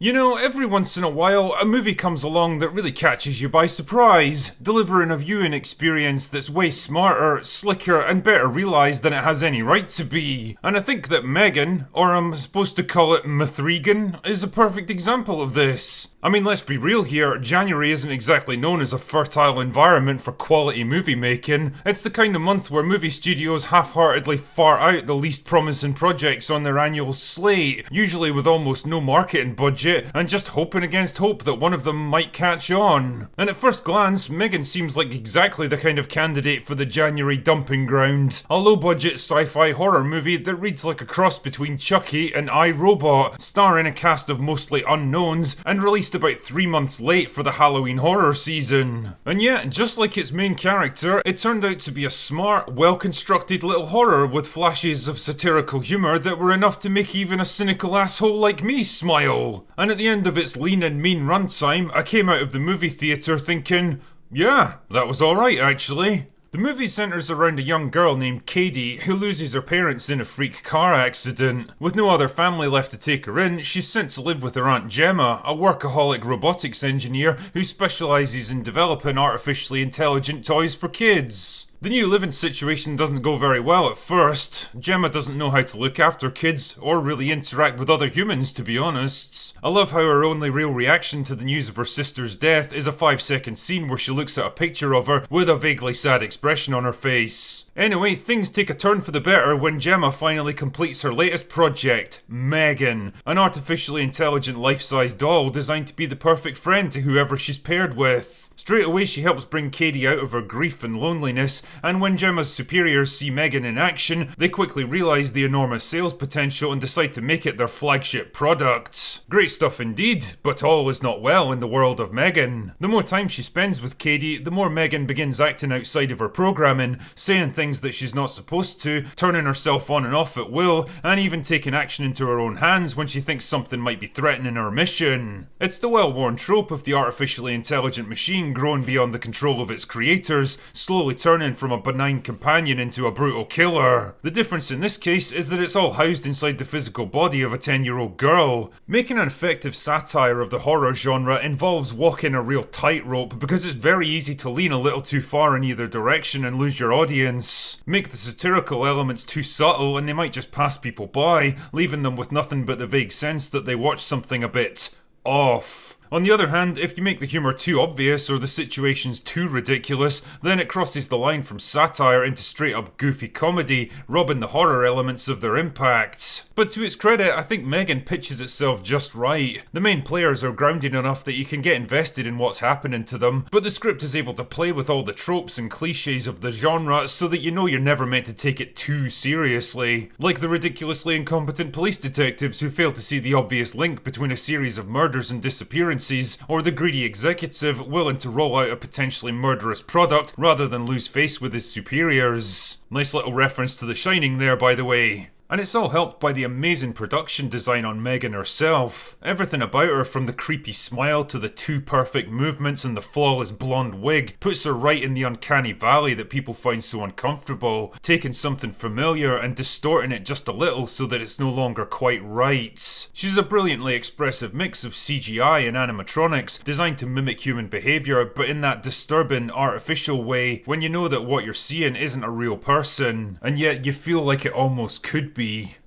You know, every once in a while, a movie comes along that really catches you by surprise, delivering a viewing experience that's way smarter, slicker, and better realised than it has any right to be. And I think that M3GAN, or I'm supposed to call it M3GAN, is a perfect example of this. I mean, let's be real here, January isn't exactly known as a fertile environment for quality movie making. It's the kind of month where movie studios half-heartedly fart out the least promising projects on their annual slate, usually with almost no marketing budget, and just hoping against hope that one of them might catch on. And at first glance, M3GAN seems like exactly the kind of candidate for the January dumping ground. A low-budget sci-fi horror movie that reads like a cross between Chucky and I, Robot, starring a cast of mostly unknowns, and released about 3 months late for the Halloween horror season. And yet, just like its main character, it turned out to be a smart, well-constructed little horror with flashes of satirical humour that were enough to make even a cynical asshole like me smile. And at the end of its lean and mean runtime, I came out of the movie theatre thinking, yeah, that was alright actually. The movie centres around a young girl named Katie who loses her parents in a freak car accident. With no other family left to take her in, she's sent to live with her Aunt Gemma, a workaholic robotics engineer who specialises in developing artificially intelligent toys for kids. The new living situation doesn't go very well at first. Gemma doesn't know how to look after kids, or really interact with other humans, to be honest. I love how her only real reaction to the news of her sister's death is a 5-second scene where she looks at a picture of her with a vaguely sad expression on her face. Anyway, things take a turn for the better when Gemma finally completes her latest project, M3GAN, an artificially intelligent life-size doll designed to be the perfect friend to whoever she's paired with. Straight away she helps bring Katie out of her grief and loneliness, and when Gemma's superiors see M3GAN in action, they quickly realise the enormous sales potential and decide to make it their flagship product. Great stuff indeed, but all is not well in the world of M3GAN. The more time she spends with Katie, the more M3GAN begins acting outside of her programming, saying things that she's not supposed to, turning herself on and off at will, and even taking action into her own hands when she thinks something might be threatening her mission. It's the well-worn trope of the artificially intelligent machine grown beyond the control of its creators, slowly turning from a benign companion into a brutal killer. The difference in this case is that it's all housed inside the physical body of a 10-year-old girl. Making an effective satire of the horror genre involves walking a real tightrope because it's very easy to lean a little too far in either direction and lose your audience. Make the satirical elements too subtle and they might just pass people by, leaving them with nothing but the vague sense that they watched something a bit off. On the other hand, if you make the humour too obvious or the situations too ridiculous, then it crosses the line from satire into straight up goofy comedy, robbing the horror elements of their impact. But to its credit, I think M3GAN pitches itself just right. The main players are grounded enough that you can get invested in what's happening to them, but the script is able to play with all the tropes and cliches of the genre so that you know you're never meant to take it too seriously. Like the ridiculously incompetent police detectives who fail to see the obvious link between a series of murders and disappearances, or the greedy executive willing to roll out a potentially murderous product rather than lose face with his superiors. Nice little reference to The Shining there, by the way. And it's all helped by the amazing production design on M3GAN herself. Everything about her, from the creepy smile to the too perfect movements and the flawless blonde wig, puts her right in the uncanny valley that people find so uncomfortable, taking something familiar and distorting it just a little so that it's no longer quite right. She's a brilliantly expressive mix of CGI and animatronics, designed to mimic human behaviour, but in that disturbing, artificial way, when you know that what you're seeing isn't a real person, and yet you feel like it almost could be.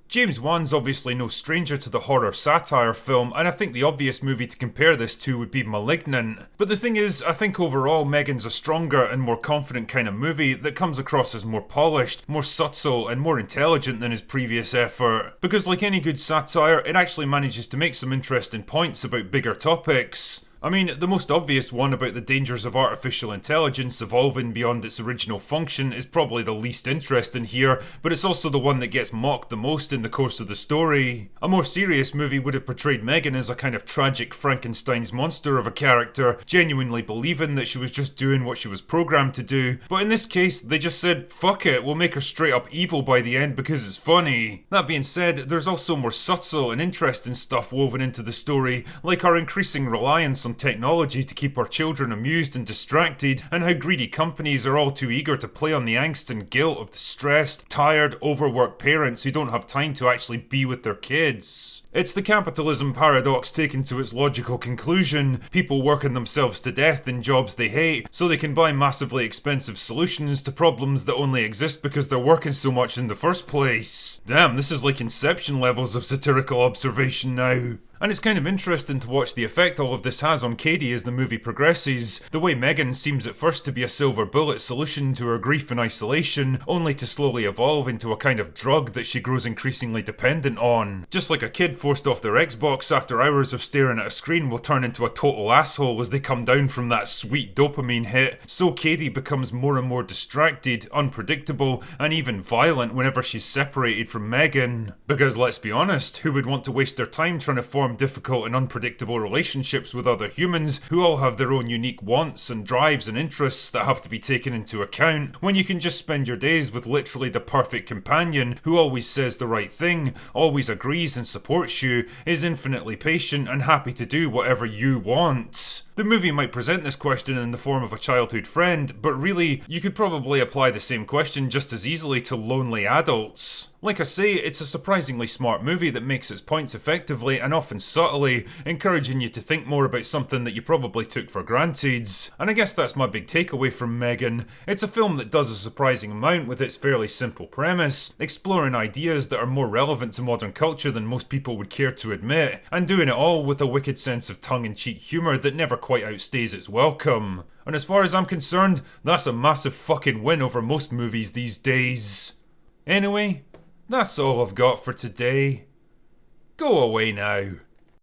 James Wan's obviously no stranger to the horror satire film, and I think the obvious movie to compare this to would be *Malignant*. But the thing is, I think overall M3GAN's a stronger and more confident kind of movie that comes across as more polished, more subtle, and more intelligent than his previous effort. Because like any good satire, it actually manages to make some interesting points about bigger topics. I mean, the most obvious one about the dangers of artificial intelligence evolving beyond its original function is probably the least interesting here, but it's also the one that gets mocked the most in the course of the story. A more serious movie would have portrayed M3GAN as a kind of tragic Frankenstein's monster of a character, genuinely believing that she was just doing what she was programmed to do, but in this case, they just said, fuck it, we'll make her straight up evil by the end because it's funny. That being said, there's also more subtle and interesting stuff woven into the story, like our increasing reliance on on technology to keep our children amused and distracted, and how greedy companies are all too eager to play on the angst and guilt of the stressed, tired, overworked parents who don't have time to actually be with their kids. It's the capitalism paradox taken to its logical conclusion, people working themselves to death in jobs they hate so they can buy massively expensive solutions to problems that only exist because they're working so much in the first place. Damn, this is like Inception levels of satirical observation now. And it's kind of interesting to watch the effect all of this has on Katie as the movie progresses. The way M3GAN seems at first to be a silver bullet solution to her grief and isolation, only to slowly evolve into a kind of drug that she grows increasingly dependent on. Just like a kid forced off their Xbox after hours of staring at a screen will turn into a total asshole as they come down from that sweet dopamine hit, so Katie becomes more and more distracted, unpredictable, and even violent whenever she's separated from M3GAN. Because let's be honest, who would want to waste their time trying to form difficult and unpredictable relationships with other humans who all have their own unique wants and drives and interests that have to be taken into account, when you can just spend your days with literally the perfect companion who always says the right thing, always agrees and supports you, is infinitely patient and happy to do whatever you want. The movie might present this question in the form of a childhood friend, but really, you could probably apply the same question just as easily to lonely adults. Like I say, it's a surprisingly smart movie that makes its points effectively and often subtly, encouraging you to think more about something that you probably took for granted. And I guess that's my big takeaway from M3GAN. It's a film that does a surprising amount with its fairly simple premise, exploring ideas that are more relevant to modern culture than most people would care to admit, and doing it all with a wicked sense of tongue-in-cheek humour that never quite outstays its welcome. And as far as I'm concerned, that's a massive fucking win over most movies these days. Anyway, that's all I've got for today. Go away now.